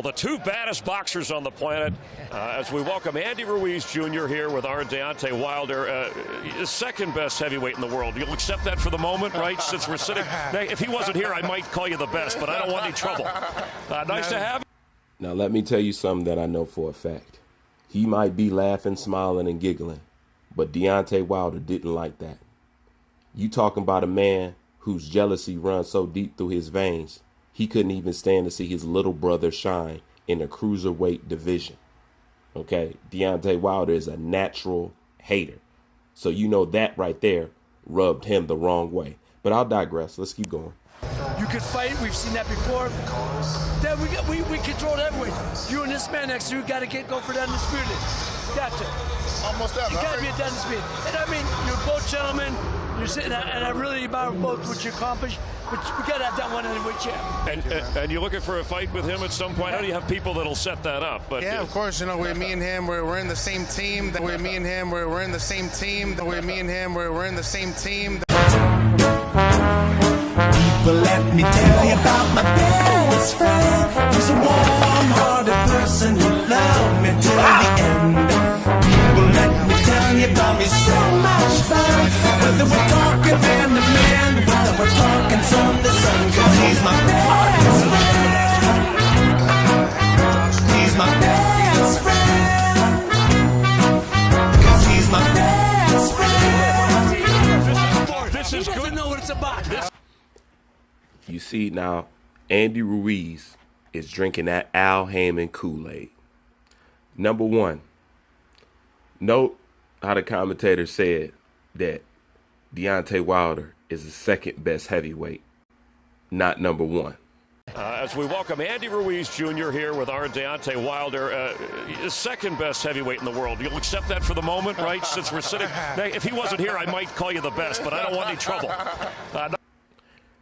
The two baddest boxers on the planet as we welcome Andy Ruiz Jr. here with our Deontay Wilder, second best heavyweight in the world. You'll accept that for the moment, right? Since we're sitting, if he wasn't here, I might call you the best, but I don't want any trouble. Nice to have you. Now, let me tell you something that I know for a fact. He might be laughing, smiling, and giggling, but Deontay Wilder didn't like that. You talking about a man whose jealousy runs so deep through his veins, he couldn't even stand to see his little brother shine in the cruiserweight division. Okay, Deontay Wilder is a natural hater. So you know that right there rubbed him the wrong way. But I'll digress. Let's keep going. You could fight. We've seen that before. Then we control heavyweight. You and this man next to you got to go for that undisputed. Got to. Almost that. You got to be at that undisputed. And I mean, you're both gentlemen. You're sitting, and I really admire both what you accomplished. But we got to have that one heavyweight champ. And you're looking for a fight with him at some point. I know you have people that'll set that up. But yeah, of course. You know, me and him, we're in the same team. We're in the same team. We're in the same team. But let me tell you about my best friend. He's a warm-hearted person who loved me till the end. People, let me tell you about me, so much fun. Whether we're talking man to man, whether we're talking sun to sun, 'cause he's my best friend. He's my best friend. 'Cause he's my best friend. This is He doesn't good. know what it's about. You see now, Andy Ruiz is drinking that HAYMON Kool-Aid. Number one, note how the commentator said that Deontay Wilder is the second best heavyweight, not number one. As we welcome Andy Ruiz Jr. here with our Deontay Wilder, second best heavyweight in the world. You'll accept that for the moment, right? Since we're sitting, if he wasn't here, I might call you the best, but I don't want any trouble.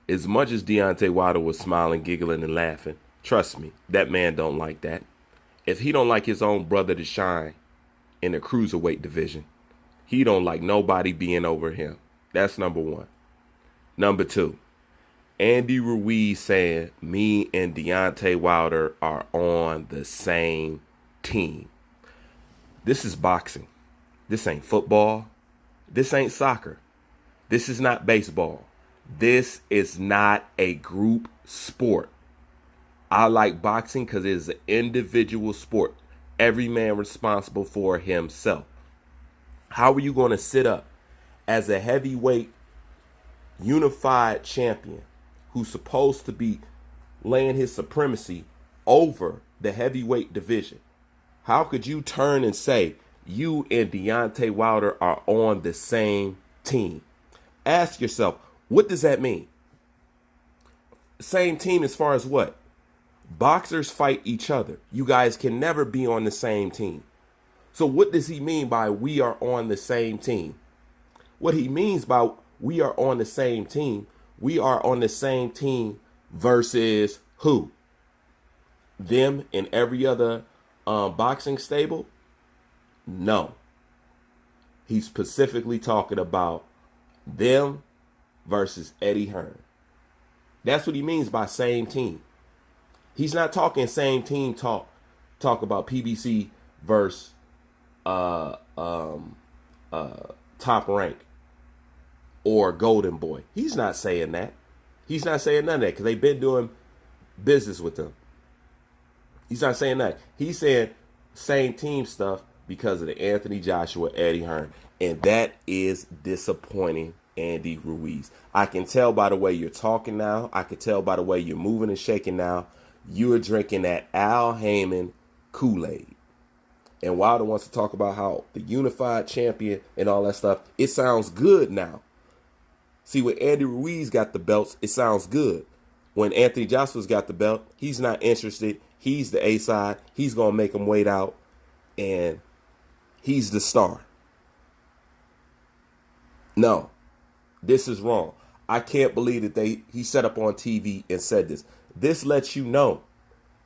As much as Deontay Wilder was smiling, giggling, and laughing, trust me, that man don't like that. If he don't like his own brother to shine in the cruiserweight division, he don't like nobody being over him. That's number one. Number two, Andy Ruiz saying me and Deontay Wilder are on the same team. This is boxing. This ain't football. This ain't soccer. This is not baseball. This is not a group sport. I like boxing because it is an individual sport. Every man responsible for himself. How are you going to sit up as a heavyweight unified champion who's supposed to be laying his supremacy over the heavyweight division? How could you turn and say you and Deontay Wilder are on the same team? Ask yourself, what does that mean? Same team as far as what? Boxers fight each other. You guys can never be on the same team. So what does he mean by we are on the same team? What he means by we are on the same team, we are on the same team versus who? Them and every other boxing stable? No. He's specifically talking about them versus Eddie Hearn. That's what he means by same team. He's not talking same team talk about PBC versus Top Rank or Golden Boy. He's not saying that. He's not saying none of that because they've been doing business with them. He's not saying that. He's saying same team stuff because of the Anthony Joshua, Eddie Hearn. And that is disappointing, Andy Ruiz. I can tell by the way you're talking now. I can tell by the way you're moving and shaking now. You are drinking that HAYMON Kool-Aid. And Wilder wants to talk about how the unified champion and all that stuff, it sounds good now. See, when Andy Ruiz got the belts, it sounds good. When Anthony Joshua's got the belt, he's not interested. He's the A-side. He's going to make him wait out. And he's the star. No, this is wrong. I can't believe that he set up on TV and said this. This lets you know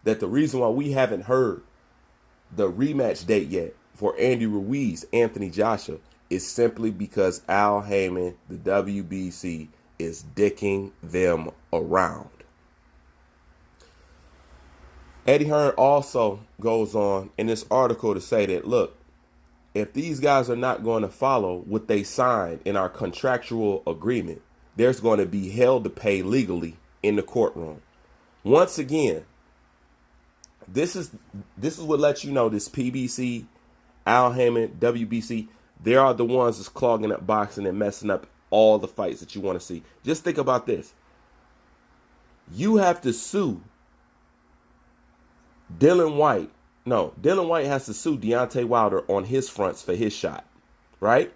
that the reason why we haven't heard the rematch date yet for Andy Ruiz, Anthony Joshua, is simply because Al Haymon, the WBC, is dicking them around. Eddie Hearn also goes on in this article to say that, look, if these guys are not going to follow what they signed in our contractual agreement, there's going to be hell to pay legally in the courtroom. Once again, this is what lets you know this PBC, Al Haymon, WBC, they are the ones that's clogging up boxing and messing up all the fights that you want to see. Just think about this. You have to sue Dylan White. No, Dylan White has to sue Deontay Wilder on his fronts for his shot, right?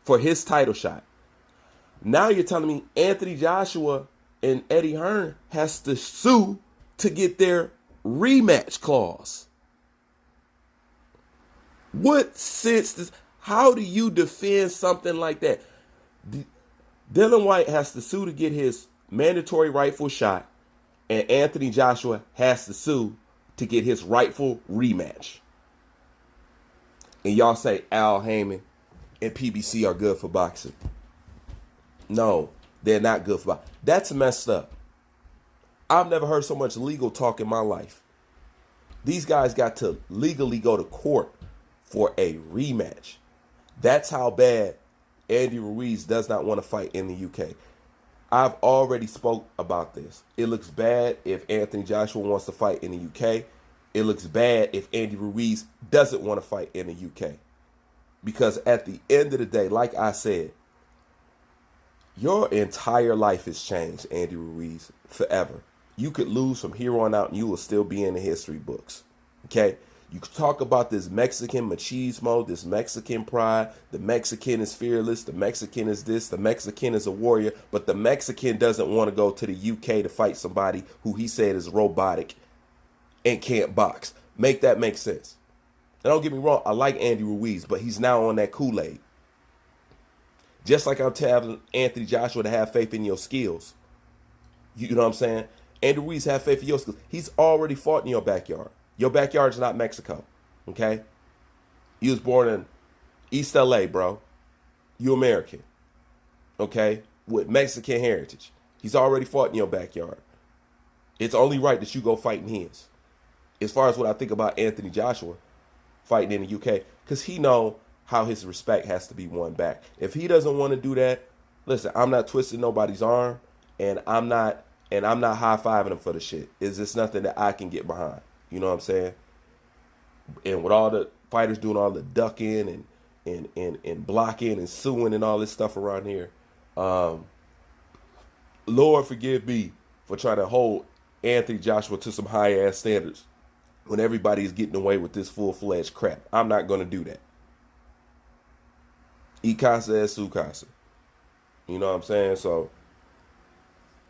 For his title shot. Now you're telling me Anthony Joshua and Eddie Hearn has to sue to get their rematch clause. What sense does... How do you defend something like that? Dylan White has to sue to get his mandatory rightful shot, and Anthony Joshua has to sue to get his rightful rematch. And y'all say Al Haymon and PBC are good for boxing. No, they're not good for boxing. That's messed up. I've never heard so much legal talk in my life. These guys got to legally go to court for a rematch. That's how bad Andy Ruiz does not want to fight in the UK. I've already spoke about this. It looks bad if Anthony Joshua wants to fight in the UK. It looks bad if Andy Ruiz doesn't want to fight in the UK. Because at the end of the day, like I said, your entire life has changed, Andy Ruiz, forever. You could lose from here on out and you will still be in the history books. Okay? You talk about this Mexican machismo, this Mexican pride. The Mexican is fearless. The Mexican is this. The Mexican is a warrior. But the Mexican doesn't want to go to the UK to fight somebody who he said is robotic and can't box. Make that make sense. Now, don't get me wrong. I like Andy Ruiz, but he's now on that Kool-Aid. Just like I'm telling Anthony Joshua to have faith in your skills. You know what I'm saying? Andy Ruiz, have faith in your skills. He's already fought in your backyard. Your backyard is not Mexico, okay? You was born in East LA, bro. You American, okay? With Mexican heritage. He's already fought in your backyard. It's only right that you go fight in his. As far as what I think about Anthony Joshua fighting in the UK, because he know how his respect has to be won back. If he doesn't want to do that, listen, I'm not twisting nobody's arm, and I'm not high-fiving him for the shit. It's just nothing that I can get behind. You know what I'm saying? And with all the fighters doing all the ducking and blocking and suing and all this stuff around here, Lord forgive me for trying to hold Anthony Joshua to some high-ass standards when everybody is getting away with this full-fledged crap. I'm not going to do that. Y casa es su casa. You know what I'm saying? So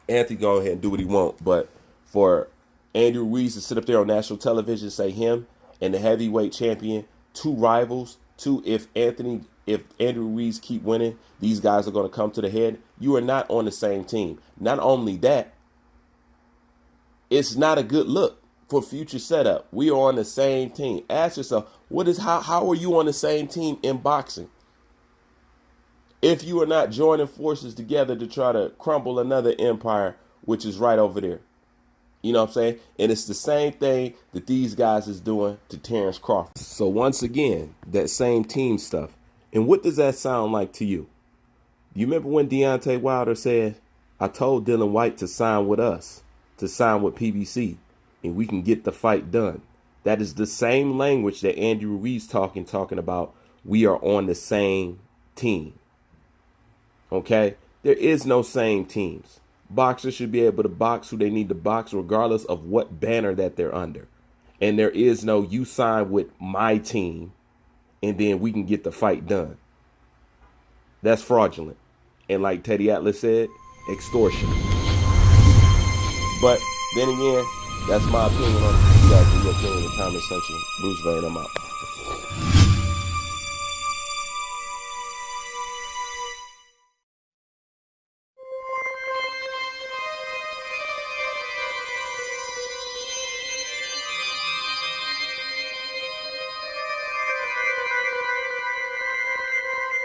Anthony go ahead and do what he want, but for Andy Ruiz to sit up there on national television, say him and the heavyweight champion, two rivals, if Andy Ruiz keep winning, these guys are going to come to the head. You are not on the same team. Not only that, it's not a good look for future setup. We are on the same team. Ask yourself, how are you on the same team in boxing? If you are not joining forces together to try to crumble another empire, which is right over there. You know what I'm saying? And it's the same thing that these guys is doing to Terrence Crawford. So once again, that same team stuff. And what does that sound like to you? You remember when Deontay Wilder said, I told Dylan White to sign with us, to sign with PBC, and we can get the fight done. That is the same language that Andy Ruiz talking about. We are on the same team. Okay? There is no same teams. Boxers should be able to box who they need to box regardless of what banner that they're under. And there is no you sign with my team and then we can get the fight done. That's fraudulent. And like Teddy Atlas said, extortion. But then again, that's my opinion on it. You guys leave your opinion in the comment section. Bruce Vane, I'm out.